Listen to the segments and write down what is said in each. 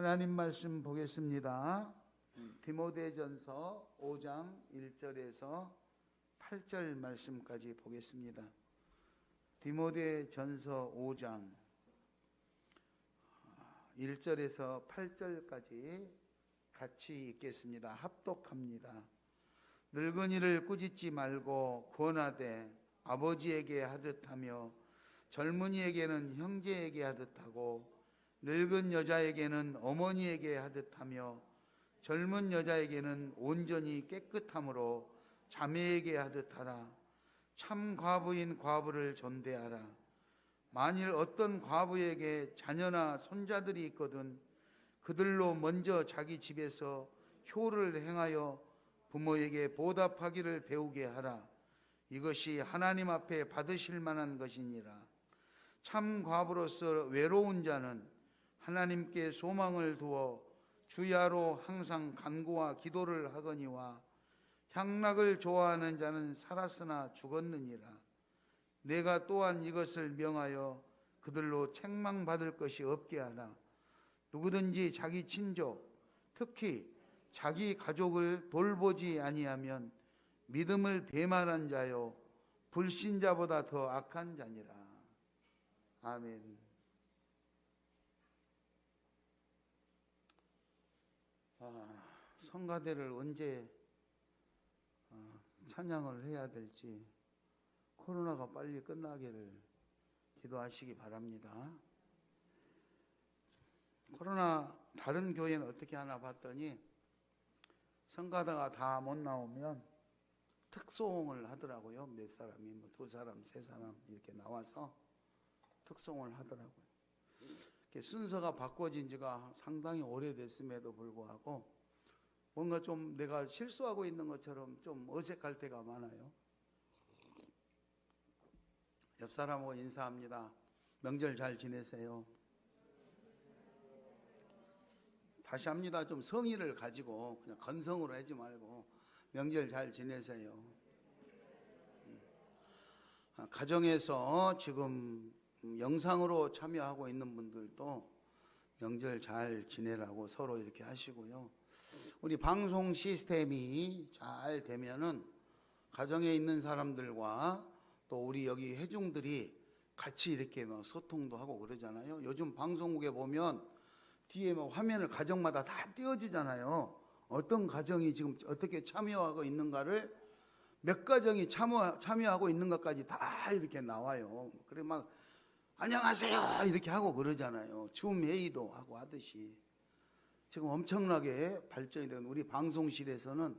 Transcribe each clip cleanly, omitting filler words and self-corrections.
하나님 말씀 보겠습니다. 디모데전서 5장 1절에서 8절 말씀까지 보겠습니다. 디모데전서 5장 1절에서 8절까지 같이 읽겠습니다. 합독합니다. 늙은이를 꾸짖지 말고 권하되 아버지에게 하듯하며 젊은이에게는 형제에게 하듯하고 늙은 여자에게는 어머니에게 하듯하며 젊은 여자에게는 온전히 깨끗함으로 자매에게 하듯하라. 참 과부인 과부를 존대하라. 만일 어떤 과부에게 자녀나 손자들이 있거든 그들로 먼저 자기 집에서 효를 행하여 부모에게 보답하기를 배우게 하라. 이것이 하나님 앞에 받으실 만한 것이니라. 참 과부로서 외로운 자는 하나님께 소망을 두어 주야로 항상 간구와 기도를 하거니와 향락을 좋아하는 자는 살았으나 죽었느니라. 내가 또한 이것을 명하여 그들로 책망받을 것이 없게 하라. 누구든지 자기 친족, 특히 자기 가족을 돌보지 아니하면 믿음을 배반한 자요 불신자보다 더 악한 자니라. 아멘. 성가대를 언제 찬양을 해야 될지 코로나가 빨리 끝나기를 기도하시기 바랍니다. 코로나 다른 교회는 어떻게 하나 봤더니 성가대가 다 못 나오면 특송을 하더라고요. 몇 사람이 뭐 2사람, 3사람 이렇게 나와서 특송을 하더라고요. 순서가 바꿔진 지가 상당히 오래됐음에도 불구하고 뭔가 좀 내가 실수하고 있는 것처럼 좀 어색할 때가 많아요. 옆 사람하고 인사합니다. 명절 잘 지내세요. 다시 합니다. 좀 성의를 가지고 그냥 건성으로 하지 말고 명절 잘 지내세요. 가정에서 지금 영상으로 참여하고 있는 분들도 명절 잘 지내라고 서로 이렇게 하시고요. 우리 방송 시스템이 잘 되면은 가정에 있는 사람들과 또 우리 여기 회중들이 같이 이렇게 막 소통도 하고 그러잖아요. 요즘 방송국에 보면 뒤에 막 화면을 가정마다 다 띄워주잖아요. 어떤 가정이 지금 어떻게 참여하고 있는가를 몇 가정이 참여하고 있는 것까지 다 이렇게 나와요. 그래 막 안녕하세요 이렇게 하고 그러잖아요. 줌 회의도 하고 하듯이 지금 엄청나게 발전이 된 우리 방송실에서는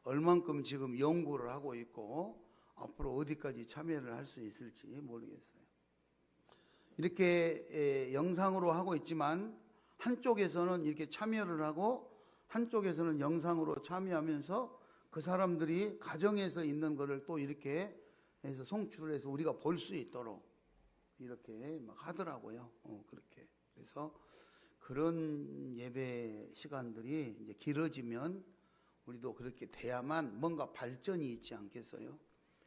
얼만큼 지금 연구를 하고 있고 앞으로 어디까지 참여를 할 수 있을지 모르겠어요. 이렇게 영상으로 하고 있지만 한쪽에서는 이렇게 참여를 하고 한쪽에서는 영상으로 참여하면서 그 사람들이 가정에서 있는 거를 또 이렇게 해서 송출해서 우리가 볼 수 있도록 이렇게 막 하더라고요. 그렇게. 그래서 그런 예배 시간들이 이제 길어지면 우리도 그렇게 돼야만 뭔가 발전이 있지 않겠어요?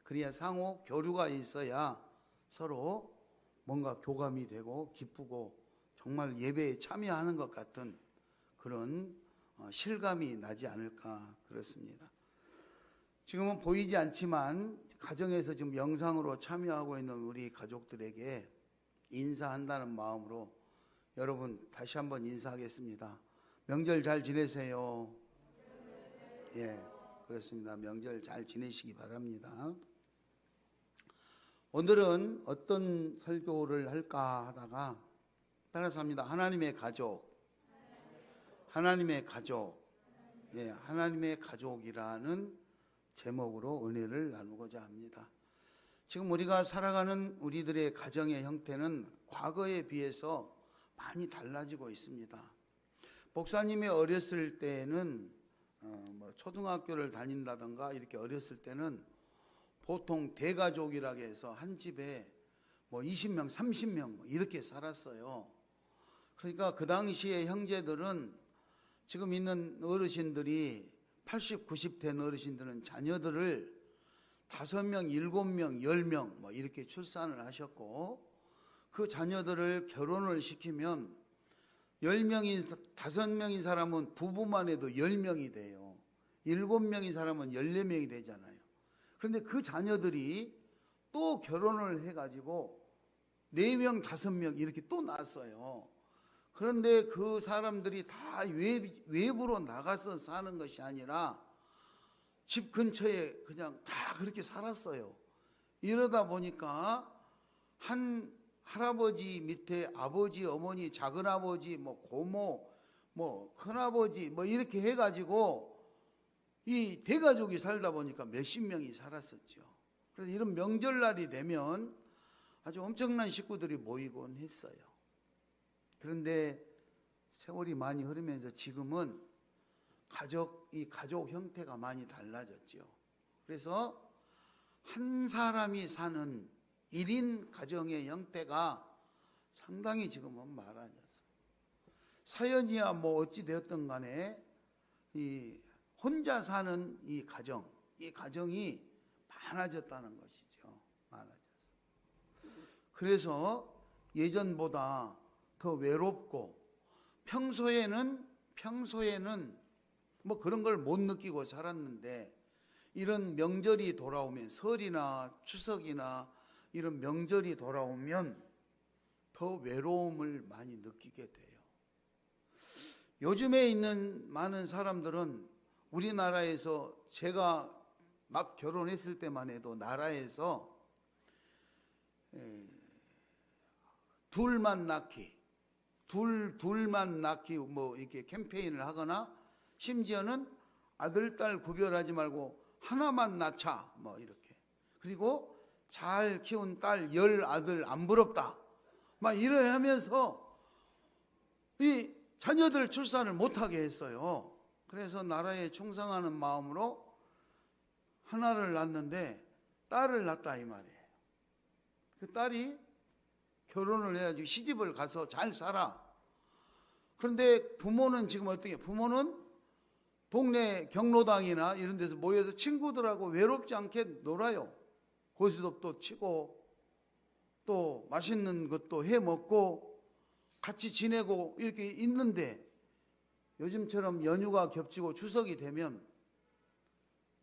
그래야 상호 교류가 있어야 서로 뭔가 교감이 되고 기쁘고 정말 예배에 참여하는 것 같은 그런 실감이 나지 않을까 그렇습니다. 지금은 보이지 않지만 가정에서 지금 영상으로 참여하고 있는 우리 가족들에게 인사한다는 마음으로 여러분 다시 한번 인사하겠습니다. 명절 잘 지내세요. 예, 그렇습니다. 명절 잘 지내시기 바랍니다. 오늘은 어떤 설교를 할까 하다가 따라서 합니다. 하나님의 가족. 하나님의 가족. 예, 하나님의 가족이라는 제목으로 은혜를 나누고자 합니다. 지금 우리가 살아가는 우리들의 가정의 형태는 과거에 비해서 많이 달라지고 있습니다. 목사님이 어렸을 때는 초등학교를 다닌다던가 이렇게 어렸을 때는 보통 대가족이라고 해서 한 집에 20명, 30명 이렇게 살았어요. 그러니까 그 당시에 형제들은 지금 있는 어르신들이 80, 90 된 어르신들은 자녀들을 5명, 7명, 10명 이렇게 출산을 하셨고 그 자녀들을 결혼을 시키면 10명이 5명인 사람은 부부만 해도 10명이 돼요. 7명인 사람은 14명이 되잖아요. 그런데 그 자녀들이 또 결혼을 해가지고 4명, 5명 이렇게 또 낳았어요. 그런데 그 사람들이 다 외부로 나가서 사는 것이 아니라 집 근처에 그냥 다 그렇게 살았어요. 이러다 보니까 한 할아버지 밑에 아버지, 어머니, 작은아버지, 뭐 고모, 뭐 큰아버지 뭐 이렇게 해가지고 이 대가족이 살다 보니까 몇십 명이 살았었죠. 그래서 이런 명절날이 되면 아주 엄청난 식구들이 모이곤 했어요. 그런데 세월이 많이 흐르면서 지금은 이 가족 형태가 많이 달라졌죠. 그래서 한 사람이 사는 1인 가정의 형태가 상당히 지금은 많아졌어요. 사연이야 뭐 어찌 되었든 간에 이 혼자 사는 이 가정이 많아졌다는 것이죠. 많아졌어요. 그래서 예전보다 더 외롭고 평소에는 뭐 그런 걸 못 느끼고 살았는데 이런 명절이 돌아오면 설이나 추석이나 이런 명절이 돌아오면 더 외로움을 많이 느끼게 돼요. 요즘에 있는 많은 사람들은 우리나라에서 제가 막 결혼했을 때만 해도 나라에서 둘만 낳기 뭐 이렇게 캠페인을 하거나 심지어는 아들, 딸 구별하지 말고 하나만 낳자 뭐 이렇게. 그리고 잘 키운 딸 10아들 안 부럽다 막 이래 하면서 이 자녀들 출산을 못하게 했어요. 그래서 나라에 충성하는 마음으로 하나를 낳았는데 딸을 낳았다 이 말이에요. 그 딸이 결혼을 해가지고 시집을 가서 잘 살아. 그런데 부모는 지금 어떻게? 부모는 동네 경로당이나 이런 데서 모여서 친구들하고 외롭지 않게 놀아요. 고스톱도 치고 또 맛있는 것도 해 먹고 같이 지내고 이렇게 있는데 요즘처럼 연휴가 겹치고 추석이 되면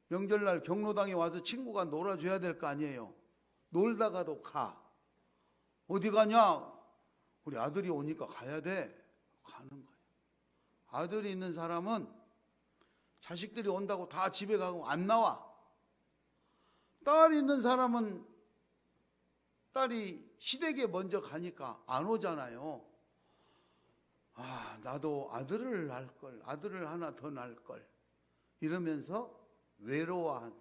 명절날 경로당에 와서 친구가 놀아줘야 될 거 아니에요. 놀다가도 가. 어디 가냐? 우리 아들이 오니까 가야 돼. 가는 거예요. 아들이 있는 사람은 자식들이 온다고 다 집에 가고 안 나와. 딸이 있는 사람은 딸이 시댁에 먼저 가니까 안 오잖아요. 아, 나도 아들을 낳을 걸, 아들을 하나 더 낳을 걸 이러면서 외로워요.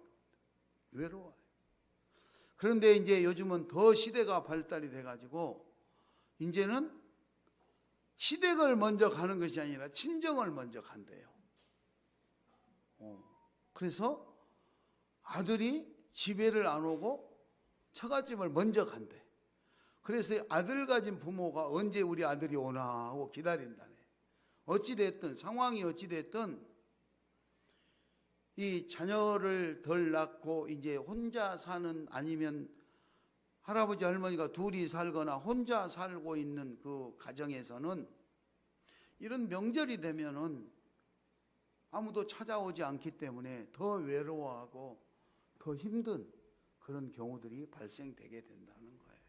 그런데 이제 요즘은 더 시대가 발달이 돼가지고 이제는 시댁을 먼저 가는 것이 아니라 친정을 먼저 간대요. 그래서 아들이 집에를 안 오고 처갓집을 먼저 간대. 그래서 아들 가진 부모가 언제 우리 아들이 오나 하고 기다린다네. 어찌됐든 상황이 어찌됐든 이 자녀를 덜 낳고 이제 혼자 사는 아니면 할아버지 할머니가 둘이 살거나 혼자 살고 있는 그 가정에서는 이런 명절이 되면은 아무도 찾아오지 않기 때문에 더 외로워하고 더 힘든 그런 경우들이 발생되게 된다는 거예요.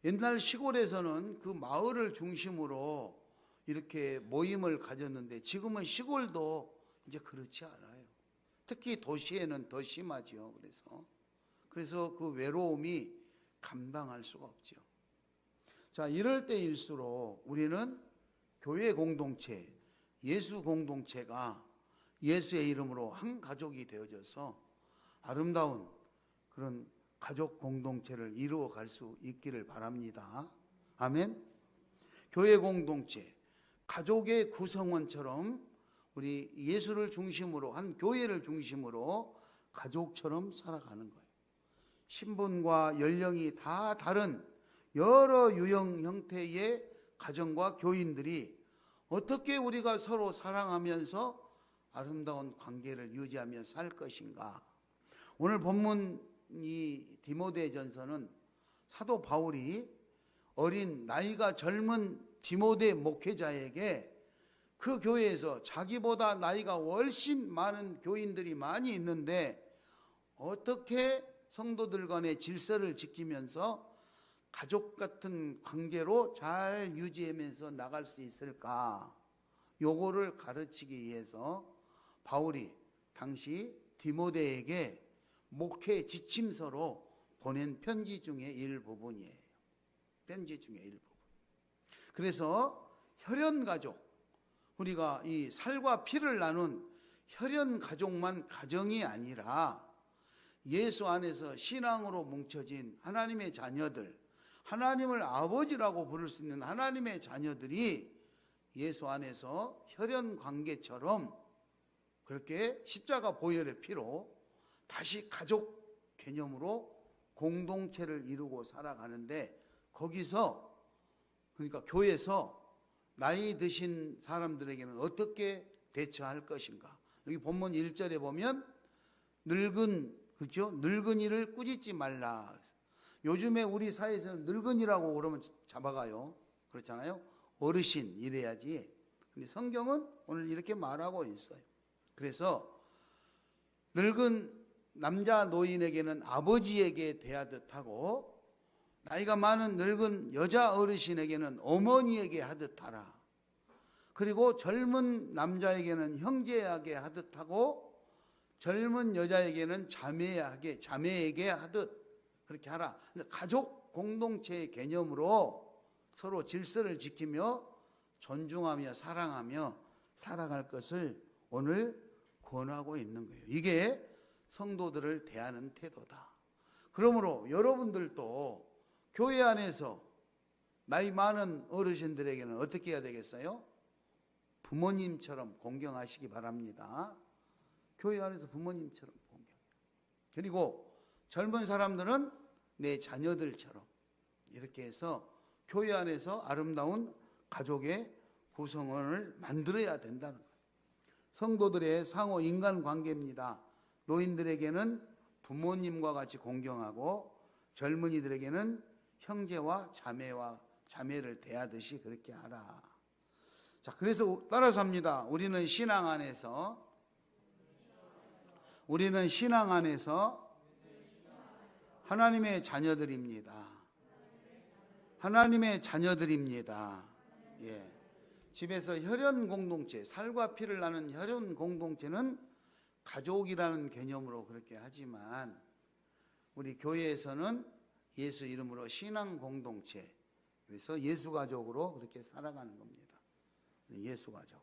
옛날 시골에서는 그 마을을 중심으로 이렇게 모임을 가졌는데 지금은 시골도 이제 그렇지 않아요. 특히 도시에는 더 심하죠. 그래서 그 외로움이 감당할 수가 없죠. 자, 이럴 때일수록 우리는 교회 공동체, 예수 공동체가 예수의 이름으로 한 가족이 되어져서 아름다운 그런 가족 공동체를 이루어 갈 수 있기를 바랍니다. 아멘. 교회 공동체, 가족의 구성원처럼 우리 예수를 중심으로 한 교회를 중심으로 가족처럼 살아가는 거예요. 신분과 연령이 다 다른 여러 유형 형태의 가정과 교인들이 어떻게 우리가 서로 사랑하면서 아름다운 관계를 유지하며 살 것인가. 오늘 본문 이 디모데전서는 사도 바울이 어린 나이가 젊은 디모데 목회자에게 그 교회에서 자기보다 나이가 훨씬 많은 교인들이 많이 있는데 어떻게 성도들 간의 질서를 지키면서 가족 같은 관계로 잘 유지하면서 나갈 수 있을까? 요거를 가르치기 위해서 바울이 당시 디모데에게 목회 지침서로 보낸 편지 중에 일부분이에요. 편지 중에 일부분. 그래서 혈연 가족, 우리가 이 살과 피를 나눈 혈연 가족만 가정이 아니라 예수 안에서 신앙으로 뭉쳐진 하나님의 자녀들, 하나님을 아버지라고 부를 수 있는 하나님의 자녀들이 예수 안에서 혈연 관계처럼 그렇게 십자가 보혈의 피로 다시 가족 개념으로 공동체를 이루고 살아가는데, 거기서 그러니까 교회에서 나이 드신 사람들에게는 어떻게 대처할 것인가. 여기 본문 1절에 보면 그렇죠? 늙은이를 꾸짖지 말라. 요즘에 우리 사회에서는 늙은이라고 그러면 잡아가요. 그렇잖아요. 어르신 이래야지. 근데 성경은 오늘 이렇게 말하고 있어요. 그래서 늙은 남자 노인에게는 아버지에게 대하듯 하고, 나이가 많은 늙은 여자 어르신에게는 어머니에게 하듯 하라. 그리고 젊은 남자에게는 형제에게 하듯 하고, 젊은 여자에게는 자매에게 하듯 그렇게 하라. 가족 공동체의 개념으로 서로 질서를 지키며 존중하며 사랑하며 살아갈 것을 오늘 권하고 있는 거예요. 이게 성도들을 대하는 태도다. 그러므로 여러분들도 교회 안에서 나이 많은 어르신들에게는 어떻게 해야 되겠어요? 부모님처럼 공경하시기 바랍니다. 교회 안에서 부모님처럼 공경. 그리고 젊은 사람들은 내 자녀들처럼 이렇게 해서 교회 안에서 아름다운 가족의 구성원을 만들어야 된다는 거예요. 성도들의 상호 인간관계입니다. 노인들에게는 부모님과 같이 공경하고 젊은이들에게는 형제와 자매를 대하듯이 그렇게 하라. 자, 그래서 따라서 합니다. 우리는 신앙 안에서 하나님의 자녀들입니다. 하나님의 자녀들입니다. 예. 집에서 혈연 공동체, 살과 피를 나눈 혈연 공동체는 가족이라는 개념으로 그렇게 하지만, 우리 교회에서는 예수 이름으로 신앙 공동체, 그래서 예수 가족으로 그렇게 살아가는 겁니다. 예수 가족.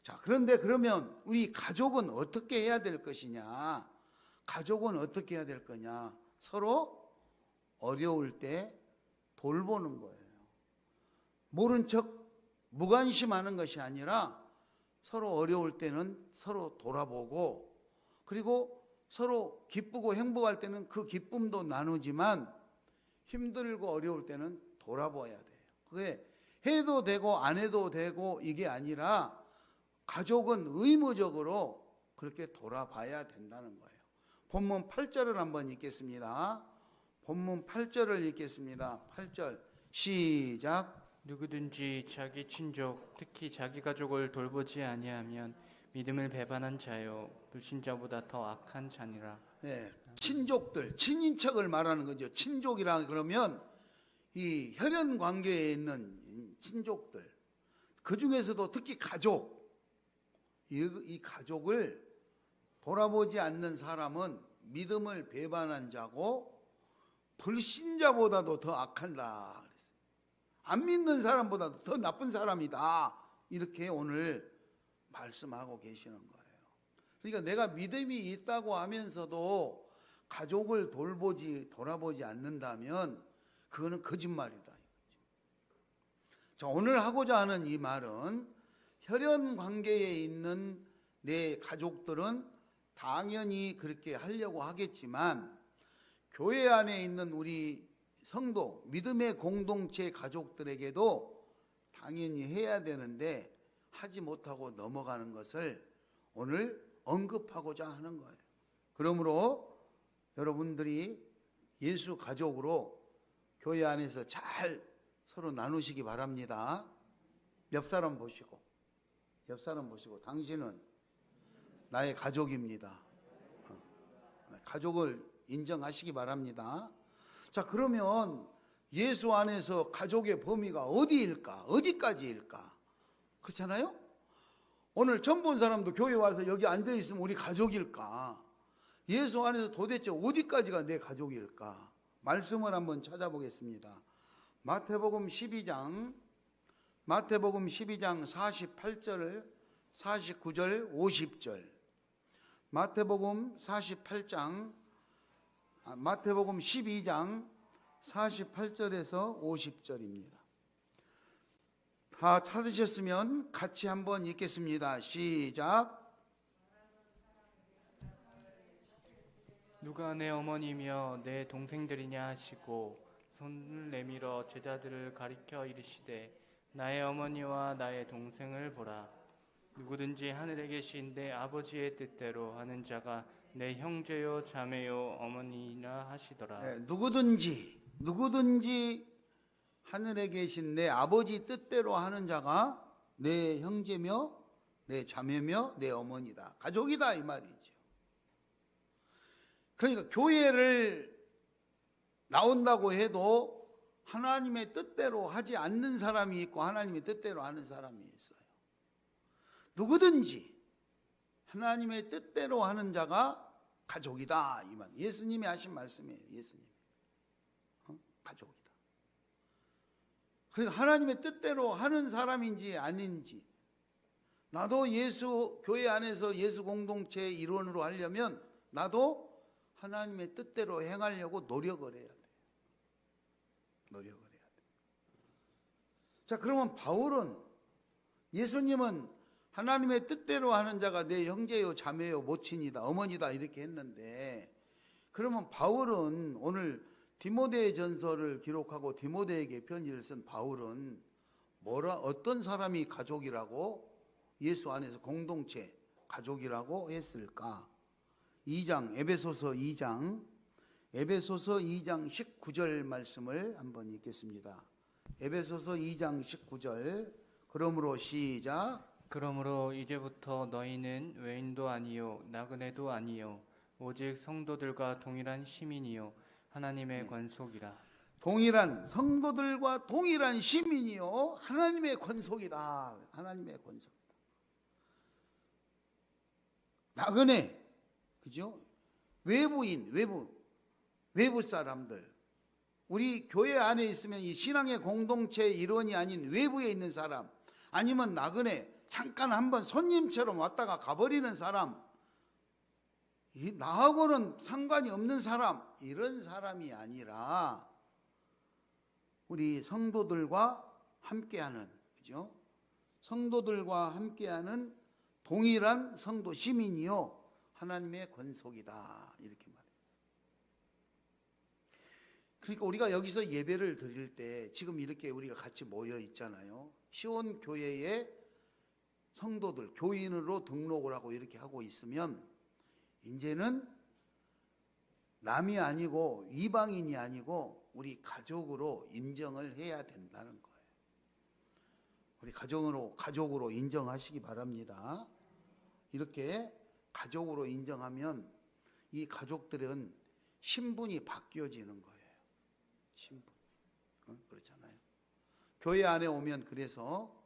자, 그런데 그러면 우리 가족은 어떻게 해야 될 것이냐? 가족은 어떻게 해야 될 거냐? 서로 어려울 때 돌보는 거예요. 모른 척 무관심하는 것이 아니라 서로 어려울 때는 서로 돌아보고, 그리고 서로 기쁘고 행복할 때는 그 기쁨도 나누지만 힘들고 어려울 때는 돌아봐야 돼요. 그게 해도 되고 안 해도 되고 이게 아니라 가족은 의무적으로 그렇게 돌아봐야 된다는 거예요. 본문 8절을 한번 읽겠습니다. 본문 8절을 읽겠습니다. 8절 시작. 누구든지 자기 친족, 특히 자기 가족을 돌보지 아니하면 믿음을 배반한 자요 불신자보다 더 악한 자니라. 네, 친족들, 친인척을 말하는 거죠. 친족이라 그러면 이 혈연 관계에 있는 친족들, 그 중에서도 특히 가족, 이 가족을 돌아보지 않는 사람은 믿음을 배반한 자고 불신자보다도 더 악한다. 안 믿는 사람보다도 더 나쁜 사람이다. 이렇게 오늘 말씀하고 계시는 거예요. 그러니까 내가 믿음이 있다고 하면서도 가족을 돌아보지 않는다면 그거는 거짓말이다. 자, 오늘 하고자 하는 이 말은 혈연 관계에 있는 내 가족들은 당연히 그렇게 하려고 하겠지만 교회 안에 있는 우리 성도, 믿음의 공동체 가족들에게도 당연히 해야 되는데 하지 못하고 넘어가는 것을 오늘 언급하고자 하는 거예요. 그러므로 여러분들이 예수 가족으로 교회 안에서 잘 서로 나누시기 바랍니다. 옆 사람 보시고 당신은 나의 가족입니다. 가족을 인정하시기 바랍니다. 자, 그러면 예수 안에서 가족의 범위가 어디일까? 어디까지일까? 그렇잖아요? 오늘 처음 본 사람도 교회 와서 여기 앉아 있으면 우리 가족일까? 예수 안에서 도대체 어디까지가 내 가족일까? 말씀을 한번 찾아보겠습니다. 마태복음 12장 48절, 49절, 50절. 마태복음 12장 48절에서 50절입니다. 다 찾으셨으면 같이 한번 읽겠습니다. 시작. 누가 내 어머니며 내 동생들이냐 하시고 손을 내밀어 제자들을 가리켜 이르시되 나의 어머니와 나의 동생을 보라. 누구든지 하늘에 계신 내 아버지의 뜻대로 하는 자가 내 형제요 자매요 어머니라 하시더라. 네, 누구든지 하늘에 계신 내 아버지 뜻대로 하는 자가 내 형제며 내 자매며 내 어머니다. 가족이다 이 말이죠. 그러니까 교회를 나온다고 해도 하나님의 뜻대로 하지 않는 사람이 있고 하나님의 뜻대로 하는 사람이 있어요. 누구든지 하나님의 뜻대로 하는 자가 가족이다 이 말. 예수님이 하신 말씀이에요. 예수님. 가족이다. 그러니까 하나님의 뜻대로 하는 사람인지 아닌지, 나도 예수 교회 안에서 예수 공동체의 일원으로 하려면 나도 하나님의 뜻대로 행하려고 노력을 해야 돼. 노력을 해야 돼. 자, 그러면 바울은, 예수님은 하나님의 뜻대로 하는 자가 내 형제요 자매요 모친이다 어머니다 이렇게 했는데, 그러면 바울은 오늘 디모데 전서를 기록하고 디모데에게 편지를 쓴 바울은 어떤 사람이 가족이라고, 예수 안에서 공동체 가족이라고 했을까? 에베소서 2장 19절 말씀을 한번 읽겠습니다. 에베소서 2장 19절. 그러므로 시작. 그러므로 이제부터 너희는 외인도 아니요 나그네도 아니요 오직 성도들과 동일한 시민이요 하나님의 권속이라. 동일한 성도들과 동일한 시민이요 하나님의 권속이다. 하나님의 권속이다. 나그네, 그죠? 외부인, 외부 사람들, 우리 교회 안에 있으면 이 신앙의 공동체 일원이 아닌 외부에 있는 사람, 아니면 나그네, 잠깐 한번 손님처럼 왔다가 가버리는 사람, 나하고는 상관이 없는 사람, 이런 사람이 아니라 우리 성도들과 함께하는, 그죠? 성도들과 함께하는 동일한 성도 시민이요 하나님의 권속이다 이렇게 말해요. 그러니까 우리가 여기서 예배를 드릴 때 지금 이렇게 우리가 같이 모여 있잖아요. 시온 교회의 성도들, 교인으로 등록을 하고 이렇게 하고 있으면 이제는 남이 아니고 이방인이 아니고 우리 가족으로 인정을 해야 된다는 거예요. 우리 가족으로 인정하시기 바랍니다. 이렇게 가족으로 인정하면 이 가족들은 신분이 바뀌어지는 거예요. 신분. 그렇잖아요. 교회 안에 오면 그래서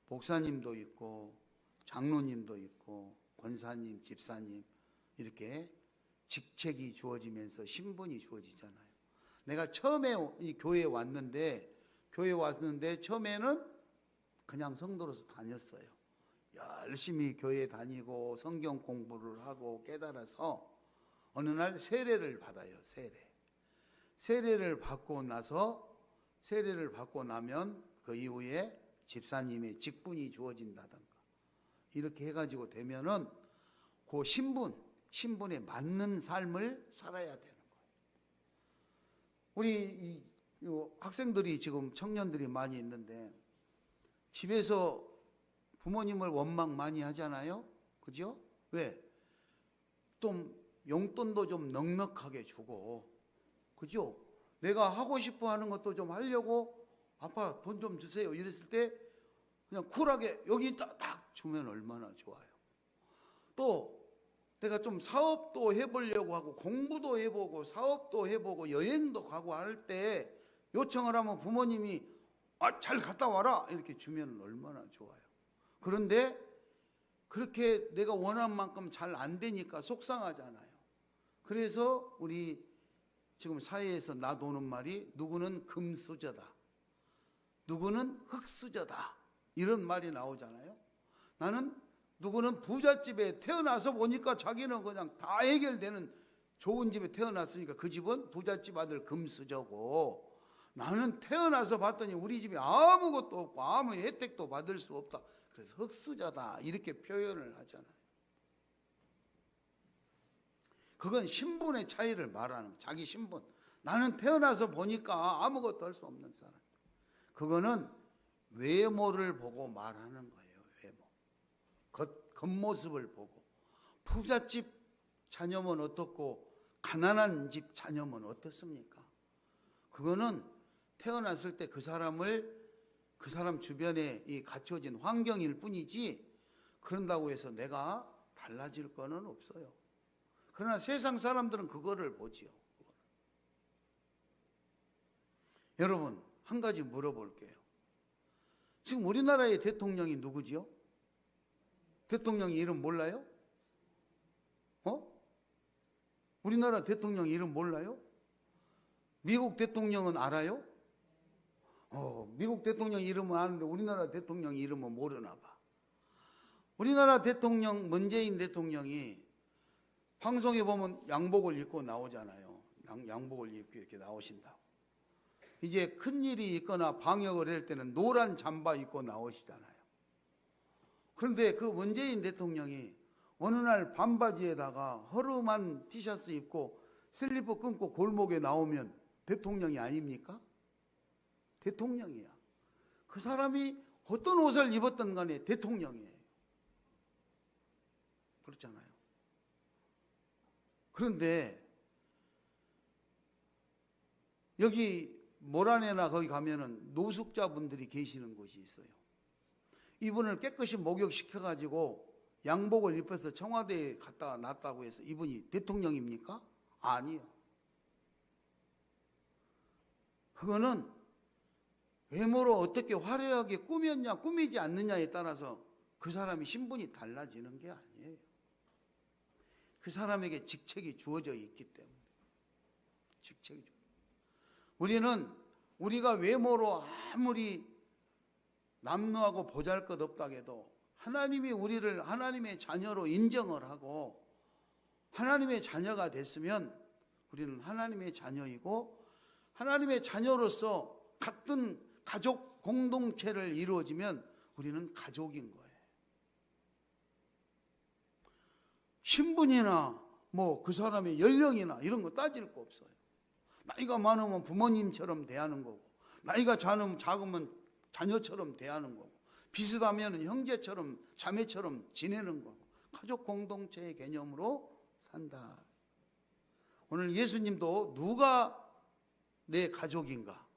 목사님도 있고 장로님도 있고 권사님, 집사님 이렇게 직책이 주어지면서 신분이 주어지잖아요. 내가 처음에 이 교회에 왔는데 처음에는 그냥 성도로서 다녔어요. 열심히 교회 다니고 성경 공부를 하고 깨달아서 어느 날 세례를 받아요. 세례를 받고 나면 그 이후에 집사님의 직분이 주어진다든가 이렇게 해가지고 되면은 그 신분에 맞는 삶을 살아야 되는 거예요. 우리 이 학생들이 지금 청년들이 많이 있는데 집에서 부모님을 원망 많이 하잖아요. 그죠? 왜? 좀 용돈도 좀 넉넉하게 주고, 그죠? 내가 하고 싶어 하는 것도 좀 하려고 아빠 돈 좀 주세요. 이랬을 때 그냥 쿨하게 여기 딱 주면 얼마나 좋아요. 또 내가 좀 사업도 해보려고 하고 공부도 해보고 사업도 해보고 여행도 가고 할 때 요청을 하면 부모님이 잘 갔다 와라 이렇게 주면 얼마나 좋아요. 그런데 그렇게 내가 원한 만큼 잘 안 되니까 속상하잖아요. 그래서 우리 지금 사회에서 나도는 말이 누구는 금수저다, 누구는 흙수저다 이런 말이 나오잖아요. 나는 누구는 부잣집에 태어나서 보니까 자기는 그냥 다 해결되는 좋은 집에 태어났으니까 그 집은 부잣집 아들 금수저고, 나는 태어나서 봤더니 우리 집에 아무것도 없고 아무 혜택도 받을 수 없다, 그래서 흙수저다 이렇게 표현을 하잖아요. 그건 신분의 차이를 말하는 거예요. 자기 신분. 나는 태어나서 보니까 아무것도 할 수 없는 사람. 그거는 외모를 보고 말하는 거예요. 외모. 겉모습을 보고. 부잣집 자녀면 어떻고 가난한 집 자녀면 어떻습니까? 그거는 태어났을 때 그 사람 주변에 이 갖춰진 환경일 뿐이지 그런다고 해서 내가 달라질 거는 없어요. 그러나 세상 사람들은 그거를 보지요. 여러분, 한 가지 물어볼게요. 지금 우리나라의 대통령이 누구지요? 대통령 이름 몰라요? 우리나라 대통령 이름 몰라요? 미국 대통령은 알아요? 미국 대통령 이름은 아는데 우리나라 대통령 이름은 모르나 봐. 우리나라 대통령 문재인 대통령이 방송에 보면 양복을 입고 나오잖아요. 양복을 입고 이렇게 나오신다고. 이제 큰일이 있거나 방역을 할 때는 노란 잠바 입고 나오시잖아요. 그런데 그 문재인 대통령이 어느 날 반바지에다가 허름한 티셔츠 입고 슬리퍼 끊고 골목에 나오면 대통령이 아닙니까? 대통령이야. 그 사람이 어떤 옷을 입었든 간에 대통령이에요. 그렇잖아요. 그런데 여기 모란에나 거기 가면은 노숙자분들이 계시는 곳이 있어요. 이분을 깨끗이 목욕시켜가지고 양복을 입혀서 청와대에 갖다 놨다고 해서 이분이 대통령입니까? 아니요. 그거는 외모로 어떻게 화려하게 꾸몄냐 꾸미지 않느냐에 따라서 그 사람이 신분이 달라지는 게 아니에요. 그 사람에게 직책이 주어져 있기 때문에. 직책이 주어져. 우리가 외모로 아무리 남루하고 보잘것없다 해도 하나님이 우리를 하나님의 자녀로 인정을 하고 하나님의 자녀가 됐으면 우리는 하나님의 자녀이고, 하나님의 자녀로서 같은 가족 공동체를 이루어지면 우리는 가족인 거예요. 신분이나 뭐 그 사람의 연령이나 이런 거 따질 거 없어요. 나이가 많으면 부모님처럼 대하는 거고, 나이가 작으면 자녀처럼 대하는 거고, 비슷하면 형제처럼 자매처럼 지내는 거고, 가족 공동체의 개념으로 산다. 오늘 예수님도 누가 내 가족인가,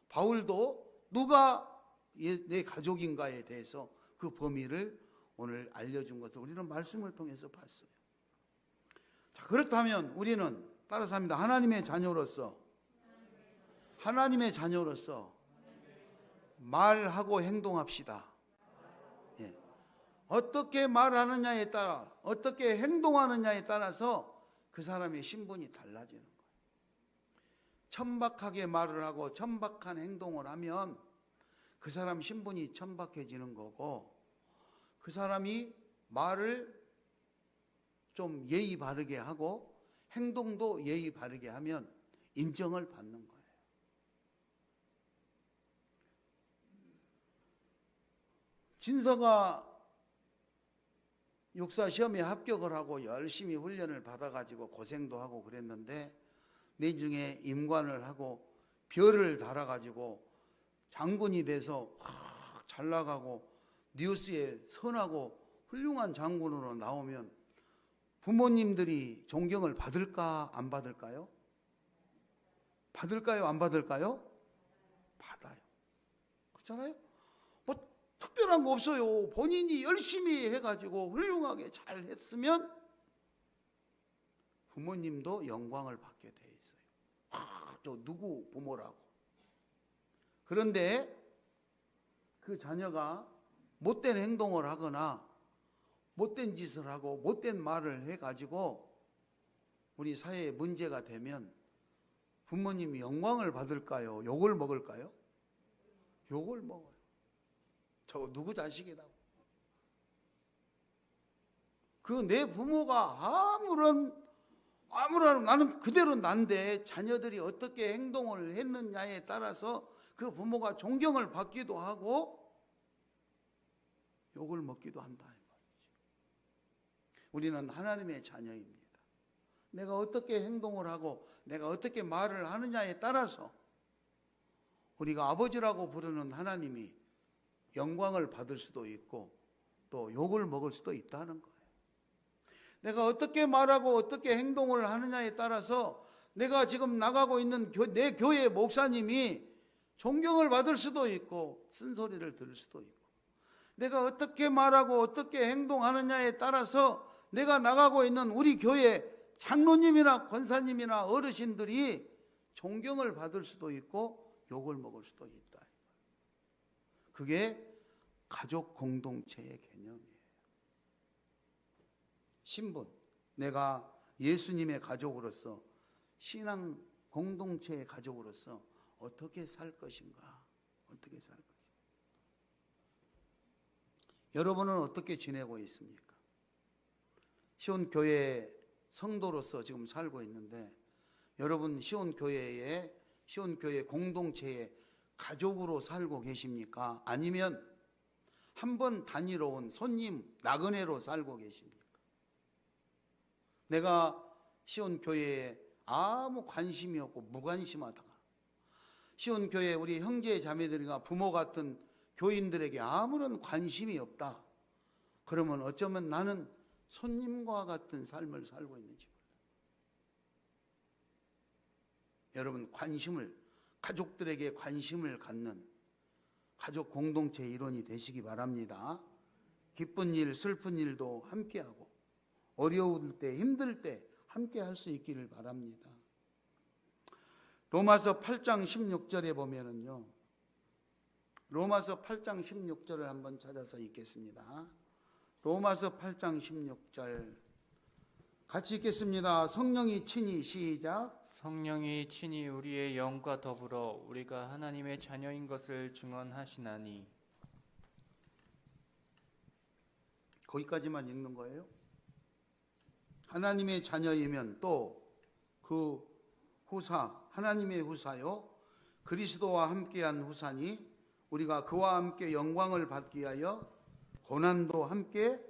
바울도 누가 내 가족인가에 대해서 그 범위를 오늘 알려준 것을 우리는 말씀을 통해서 봤어요. 자, 그렇다면 우리는 따라서 합니다. 하나님의 자녀로서 말하고 행동합시다. 예. 어떻게 말하느냐에 따라, 어떻게 행동하느냐에 따라서 그 사람의 신분이 달라지는 거예요. 천박하게 말을 하고 천박한 행동을 하면 그 사람 신분이 천박해지는 거고, 그 사람이 말을 좀 예의 바르게 하고 행동도 예의 바르게 하면 인정을 받는 거예요. 진서가 육사 시험에 합격을 하고 열심히 훈련을 받아가지고 고생도 하고 그랬는데, 내중에 임관을 하고 별을 달아가지고 장군이 돼서 잘 나가고 뉴스에 선하고 훌륭한 장군으로 나오면 부모님들이 존경을 받을까 안 받을까요? 받을까요 안 받을까요? 받아요. 그렇잖아요. 뭐 특별한 거 없어요. 본인이 열심히 해가지고 훌륭하게 잘 했으면 부모님도 영광을 받게 돼 있어요. 저 누구 부모라고. 그런데 그 자녀가 못된 행동을 하거나 못된 짓을 하고 못된 말을 해가지고 우리 사회에 문제가 되면 부모님이 영광을 받을까요? 욕을 먹을까요? 욕을 먹어요. 저 누구 자식이라고. 그 내 부모가 아무런 나는 그대로 난데 자녀들이 어떻게 행동을 했느냐에 따라서 그 부모가 존경을 받기도 하고 욕을 먹기도 한다 이 말이죠. 우리는 하나님의 자녀입니다. 내가 어떻게 행동을 하고 내가 어떻게 말을 하느냐에 따라서 우리가 아버지라고 부르는 하나님이 영광을 받을 수도 있고 또 욕을 먹을 수도 있다는 거예요. 내가 어떻게 말하고 어떻게 행동을 하느냐에 따라서 내가 지금 나가고 있는 내 교회 목사님이 존경을 받을 수도 있고 쓴소리를 들을 수도 있고, 내가 어떻게 말하고 어떻게 행동하느냐에 따라서 내가 나가고 있는 우리 교회 장로님이나 권사님이나 어르신들이 존경을 받을 수도 있고 욕을 먹을 수도 있다. 그게 가족 공동체의 개념이에요. 신분, 내가 예수님의 가족으로서 신앙 공동체의 가족으로서 어떻게 살 것인가? 어떻게 살 것인가? 여러분은 어떻게 지내고 있습니까? 시온교회 성도로서 지금 살고 있는데 여러분 시온교회 공동체의 가족으로 살고 계십니까? 아니면 한번 다니러 온 손님, 나그네로 살고 계십니까? 내가 시온교회에 아무 관심이 없고 무관심하다가 시온교회 우리 형제 자매들과 부모 같은 교인들에게 아무런 관심이 없다. 그러면 어쩌면 나는 손님과 같은 삶을 살고 있는지 몰라요. 여러분 가족들에게 관심을 갖는 가족 공동체 일원이 되시기 바랍니다. 기쁜 일, 슬픈 일도 함께하고 어려울 때, 힘들 때 함께 할 수 있기를 바랍니다. 로마서 8장 16절에 보면은요. 로마서 8장 16절을 한번 찾아서 읽겠습니다. 로마서 8장 16절 같이 읽겠습니다. 성령이 친히 시작. 성령이 친히 우리의 영과 더불어 우리가 하나님의 자녀인 것을 증언하시나니. 거기까지만 읽는 거예요. 하나님의 자녀이면 또 그 후사, 하나님의 후사요 그리스도와 함께한 후사니 우리가 그와 함께 영광을 받기 위하여 고난도 함께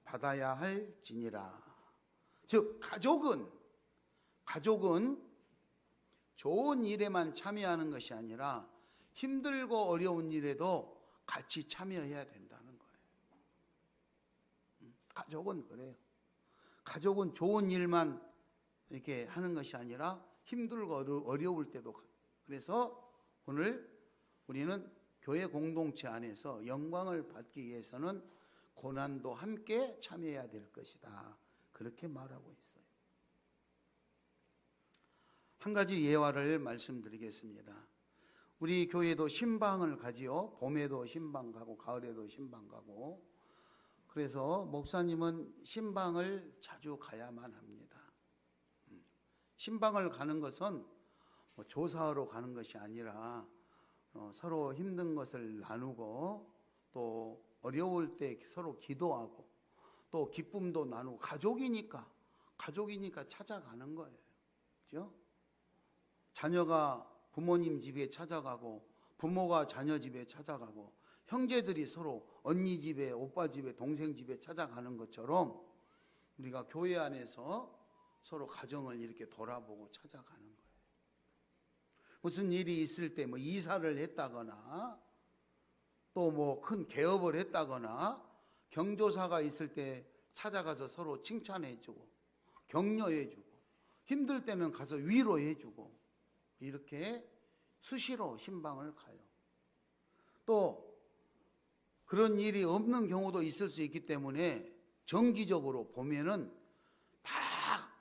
받아야 할지니라. 즉 가족은 좋은 일에만 참여하는 것이 아니라 힘들고 어려운 일에도 같이 참여해야 된다는 거예요. 가족은 그래요. 가족은 좋은 일만 이렇게 하는 것이 아니라 힘들고 어려울 때도. 그래서 오늘 우리는 교회 공동체 안에서 영광을 받기 위해서는 고난도 함께 참여해야 될 것이다. 그렇게 말하고 있어요. 한 가지 예화를 말씀드리겠습니다. 우리 교회도 신방을 가지요. 봄에도 신방 가고 가을에도 신방 가고. 그래서 목사님은 신방을 자주 가야만 합니다. 신방을 가는 것은 뭐 조사하러 가는 것이 아니라 서로 힘든 것을 나누고 또 어려울 때 서로 기도하고 또 기쁨도 나누고 가족이니까 찾아가는 거예요. 그렇죠? 자녀가 부모님 집에 찾아가고 부모가 자녀 집에 찾아가고 형제들이 서로 언니 집에 오빠 집에 동생 집에 찾아가는 것처럼 우리가 교회 안에서 서로 가정을 이렇게 돌아보고 찾아가는 거예요. 무슨 일이 있을 때 뭐 이사를 했다거나 또 뭐 큰 개업을 했다거나 경조사가 있을 때 찾아가서 서로 칭찬해주고 격려해주고 힘들 때는 가서 위로해주고 이렇게 수시로 신방을 가요. 또 그런 일이 없는 경우도 있을 수 있기 때문에 정기적으로 보면은 다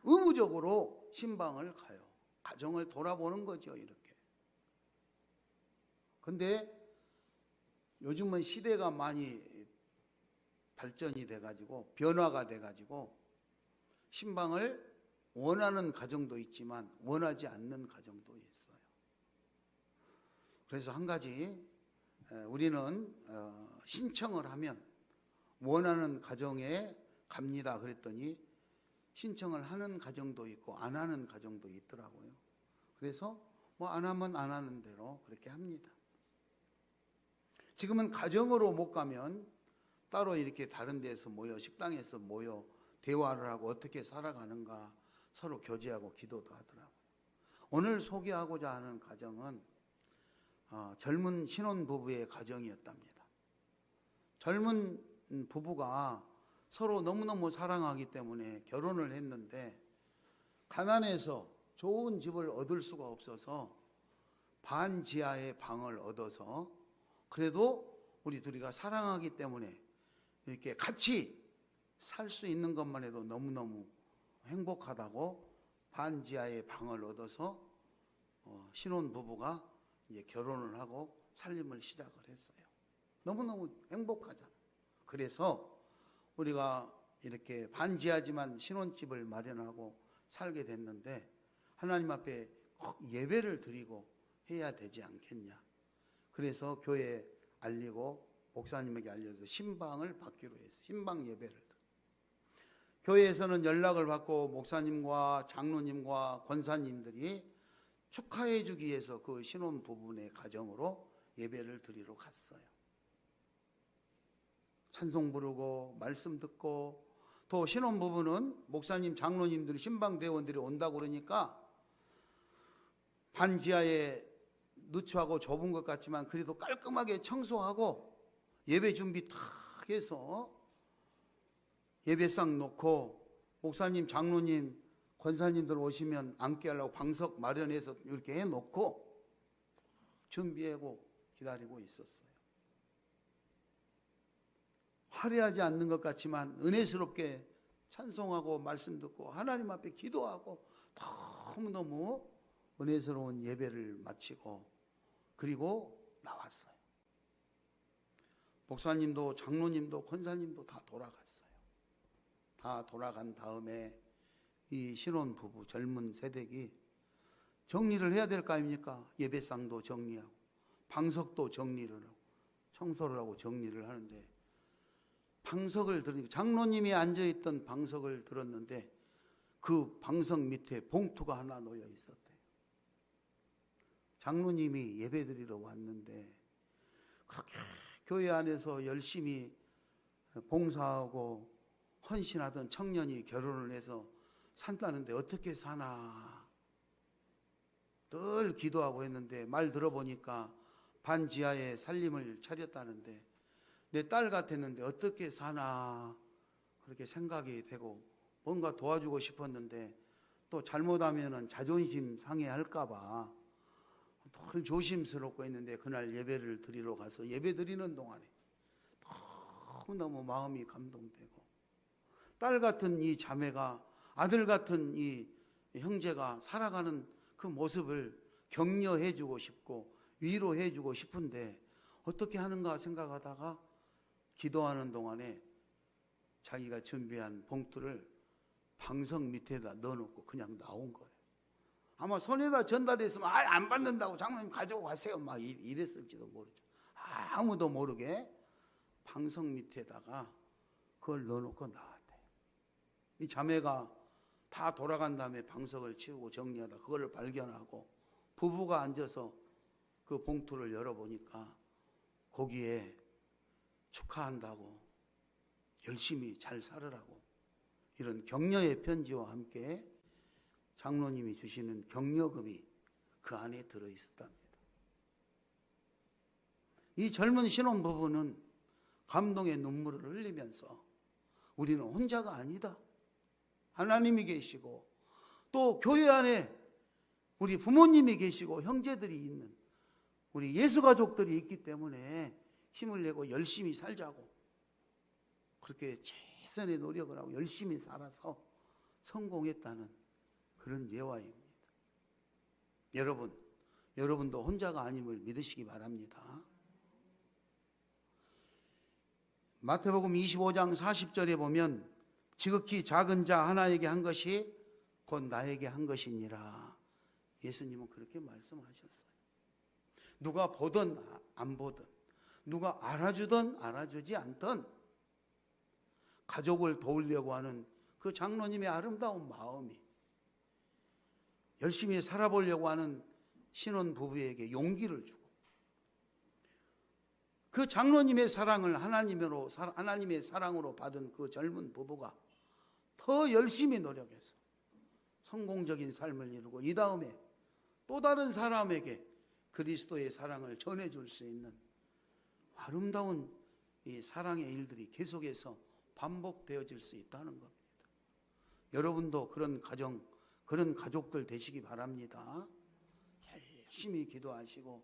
의무적으로 신방을 가요. 가정을 돌아보는 거죠, 이렇게. 근데 요즘은 시대가 많이 발전이 돼가지고 변화가 돼가지고 신방을 원하는 가정도 있지만 원하지 않는 가정도 있어요. 그래서 한 가지 우리는 신청을 하면 원하는 가정에 갑니다 그랬더니 신청을 하는 가정도 있고 안 하는 가정도 있더라고요. 그래서 뭐 안 하면 안 하는 대로 그렇게 합니다. 지금은 가정으로 못 가면 따로 이렇게 다른 데서 모여 식당에서 모여 대화를 하고 어떻게 살아가는가 서로 교제하고 기도도 하더라고요. 오늘 소개하고자 하는 가정은 젊은 신혼부부의 가정이었답니다. 젊은 부부가 서로 너무너무 사랑하기 때문에 결혼을 했는데 가난해서 좋은 집을 얻을 수가 없어서 반지하의 방을 얻어서 그래도 우리 둘이가 사랑하기 때문에 이렇게 같이 살 수 있는 것만 해도 너무너무 행복하다고 반지하의 방을 얻어서 신혼부부가 이제 결혼을 하고 살림을 시작을 했어요. 너무너무 행복하잖아요. 그래서 우리가 이렇게 반지하지만 신혼집을 마련하고 살게 됐는데 하나님 앞에 꼭 예배를 드리고 해야 되지 않겠냐. 그래서 교회에 알리고 목사님에게 알려서 신방을 받기로 했어요. 신방 예배를. 교회에서는 연락을 받고 목사님과 장로님과 권사님들이 축하해 주기 위해서 그 신혼부부의 가정으로 예배를 드리러 갔어요. 찬송 부르고 말씀 듣고 또 신혼부부는 목사님 장로님들이 신방대원들이 온다고 그러니까 반지하에 누추하고 좁은 것 같지만 그래도 깔끔하게 청소하고 예배 준비 탁 해서 예배상 놓고 목사님 장로님 권사님들 오시면 앉게 하려고 방석 마련해서 이렇게 해놓고 준비하고 기다리고 있었어요. 화려하지 않는 것 같지만 은혜스럽게 찬송하고 말씀 듣고 하나님 앞에 기도하고 너무너무 은혜스러운 예배를 마치고 그리고 나왔어요. 목사님도 장로님도 권사님도 다 돌아갔어요. 다 돌아간 다음에 이 신혼부부 젊은 세대기 정리를 해야 될 거 아닙니까? 예배상도 정리하고 방석도 정리를 하고 청소를 하고 정리를 하는데 방석을 들으니까 장로님이 앉아있던 방석을 들었는데 그 방석 밑에 봉투가 하나 놓여 있었대요. 장로님이 예배드리러 왔는데 그렇게 교회 안에서 열심히 봉사하고 헌신하던 청년이 결혼을 해서 산다는데 어떻게 사나 늘 기도하고 했는데 말 들어보니까 반지하에 살림을 차렸다는데 내 딸 같았는데 어떻게 사나 그렇게 생각이 되고 뭔가 도와주고 싶었는데 또 잘못하면 자존심 상해할까 봐 늘 조심스럽고 했는데 그날 예배를 드리러 가서 예배 드리는 동안에 너무너무 마음이 감동되고 딸 같은 이 자매가 아들 같은 이 형제가 살아가는 그 모습을 격려해 주고 싶고 위로해 주고 싶은데 어떻게 하는가 생각하다가 기도하는 동안에 자기가 준비한 봉투를 방석 밑에다 넣어놓고 그냥 나온 거예요. 아마 손에다 전달했으면 안 받는다고 장모님 가지고 가세요 막 이랬을지도 모르죠. 아무도 모르게 방석 밑에다가 그걸 넣어놓고 나왔대요. 이 자매가 다 돌아간 다음에 방석을 치우고 정리하다 그거를 발견하고 부부가 앉아서 그 봉투를 열어보니까 거기에 축하한다고 열심히 잘 살으라고 이런 격려의 편지와 함께 장로님이 주시는 격려금이 그 안에 들어있었답니다. 이 젊은 신혼부부는 감동의 눈물을 흘리면서 우리는 혼자가 아니다. 하나님이 계시고 또 교회 안에 우리 부모님이 계시고 형제들이 있는 우리 예수 가족들이 있기 때문에 힘을 내고 열심히 살자고 그렇게 최선의 노력을 하고 열심히 살아서 성공했다는 그런 예화입니다. 여러분도 혼자가 아님을 믿으시기 바랍니다. 마태복음 25장 40절에 보면 지극히 작은 자 하나에게 한 것이 곧 나에게 한 것이니라. 예수님은 그렇게 말씀하셨어요. 누가 보든 안 보든, 누가 알아주든 알아주지 않든 가족을 도우려고 하는 그 장로님의 아름다운 마음이 열심히 살아보려고 하는 신혼 부부에게 용기를 주고 그 장로님의 사랑을 하나님의 사랑으로 받은 그 젊은 부부가 더 열심히 노력해서 성공적인 삶을 이루고 이 다음에 또 다른 사람에게 그리스도의 사랑을 전해줄 수 있는 아름다운 이 사랑의 일들이 계속해서 반복되어질 수 있다는 겁니다. 여러분도 그런 가정, 그런 가족들 되시기 바랍니다. 열심히 기도하시고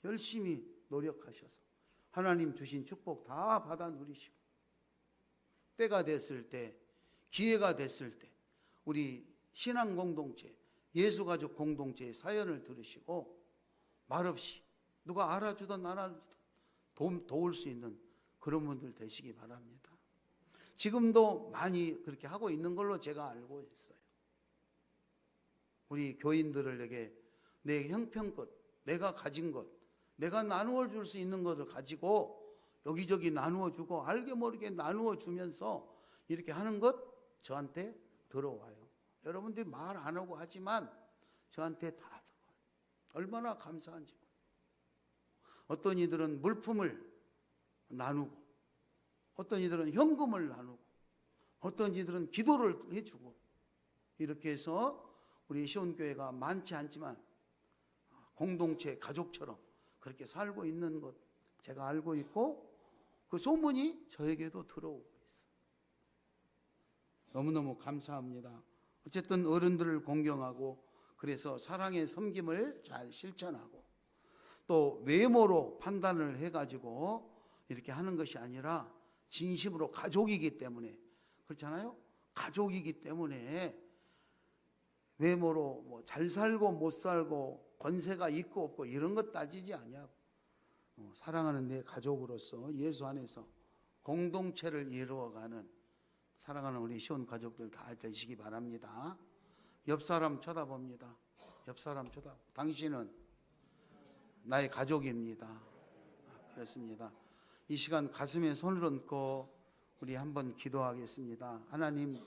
열심히 노력하셔서 하나님 주신 축복 다 받아 누리시고 때가 됐을 때, 기회가 됐을 때 우리 신앙 공동체, 예수가족 공동체의 사연을 들으시고 말없이 누가 알아주든 안 알아주든 도울 수 있는 그런 분들 되시기 바랍니다. 지금도 많이 그렇게 하고 있는 걸로 제가 알고 있어요. 우리 교인들에게 내 형편껏, 내가 가진 것, 내가 나누어 줄 수 있는 것을 가지고 여기저기 나누어 주고 알게 모르게 나누어 주면서 이렇게 하는 것 저한테 들어와요. 여러분들이 말 안 하고 하지만 저한테 다 들어와요. 얼마나 감사한지. 어떤 이들은 물품을 나누고 어떤 이들은 현금을 나누고 어떤 이들은 기도를 해주고 이렇게 해서 우리 시온교회가 많지 않지만 공동체 가족처럼 그렇게 살고 있는 것 제가 알고 있고 그 소문이 저에게도 들어오고 있어요. 너무너무 감사합니다. 어쨌든 어른들을 공경하고 그래서 사랑의 섬김을 잘 실천하고 또 외모로 판단을 해가지고 이렇게 하는 것이 아니라 진심으로 가족이기 때문에 그렇잖아요. 가족이기 때문에 외모로 뭐 잘 살고 못 살고 권세가 있고 없고 이런 것 따지지 아니하고 사랑하는 내 가족으로서 예수 안에서 공동체를 이루어가는 사랑하는 우리 시온 가족들 다 되시기 바랍니다. 옆 사람 쳐다봅니다. 옆 사람 당신은 나의 가족입니다. 그렇습니다. 이 시간 가슴에 손을 얹고 우리 한번 기도하겠습니다. 하나님,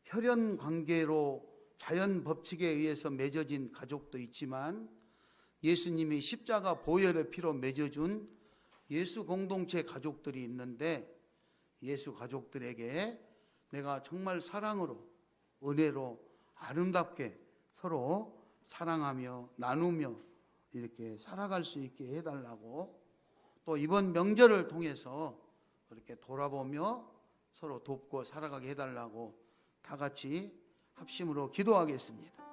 혈연 관계로 자연 법칙에 의해서 맺어진 가족도 있지만 예수님이 십자가 보혈의 피로 맺어준 예수 공동체 가족들이 있는데 예수 가족들에게 내가 정말 사랑으로 은혜로 아름답게 서로 사랑하며 나누며 이렇게 살아갈 수 있게 해달라고 또 이번 명절을 통해서 그렇게 돌아보며 서로 돕고 살아가게 해달라고 다 같이 합심으로 기도하겠습니다.